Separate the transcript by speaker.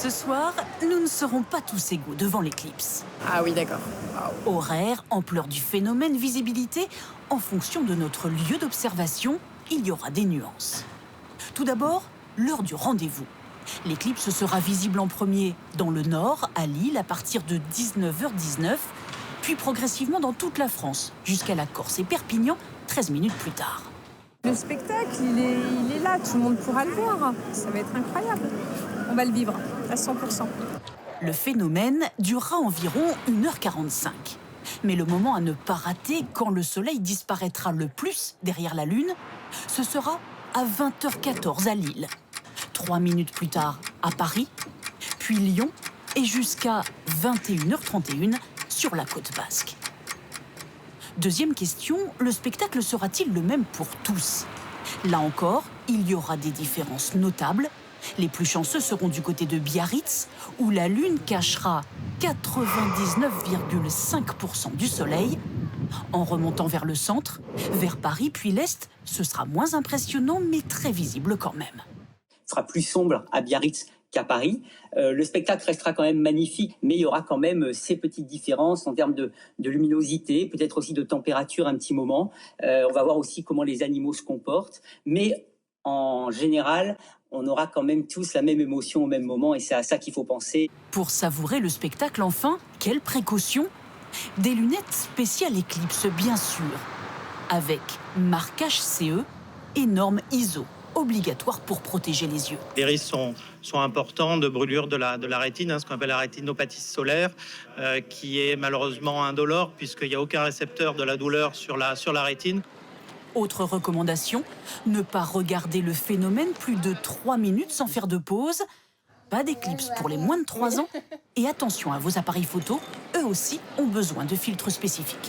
Speaker 1: Ce soir, nous ne serons pas tous égaux devant l'éclipse.
Speaker 2: Ah oui, d'accord. Waouh.
Speaker 1: Horaire, ampleur du phénomène, visibilité, en fonction de notre lieu d'observation, il y aura des nuances. Tout d'abord, l'heure du rendez-vous. L'éclipse sera visible en premier dans le nord, à Lille, à partir de 19h19, puis progressivement dans toute la France, jusqu'à la Corse et Perpignan, 13 minutes plus tard.
Speaker 2: Le spectacle, il est là, tout le monde pourra le voir. Ça va être incroyable. On va le vivre à 100%.
Speaker 1: Le phénomène durera environ 1h45. Mais le moment à ne pas rater, quand le soleil disparaîtra le plus derrière la Lune, ce sera à 20h14 à Lille. 3 minutes plus tard à Paris, puis Lyon, et jusqu'à 21h31 sur la côte basque. Deuxième question, le spectacle sera-t-il le même pour tous? Là encore, il y aura des différences notables. Les plus chanceux seront du côté de Biarritz, où la Lune cachera 99,5% du Soleil. En remontant vers le centre, vers Paris puis l'Est, ce sera moins impressionnant, mais très visible quand même.
Speaker 3: Ce sera plus sombre à Biarritz qu'à Paris. Le spectacle restera quand même magnifique, mais il y aura quand même ces petites différences en termes de luminosité, peut-être aussi de température un petit moment. On va voir aussi comment les animaux se comportent, mais en général, on aura quand même tous la même émotion au même moment, et c'est à ça qu'il faut penser.
Speaker 1: Pour savourer le spectacle, enfin, quelle précaution? Des lunettes spéciales éclipse, bien sûr, avec marquage CE et normes ISO, obligatoires pour protéger les yeux.
Speaker 4: Les risques sont importants de brûlure de la rétine, ce qu'on appelle la rétinopathie solaire, qui est malheureusement indolore puisqu'il n'y a aucun récepteur de la douleur sur la rétine.
Speaker 1: Autre recommandation, ne pas regarder le phénomène plus de 3 minutes sans faire de pause. Pas d'éclipse pour les moins de 3 ans. Et attention à vos appareils photo, eux aussi ont besoin de filtres spécifiques.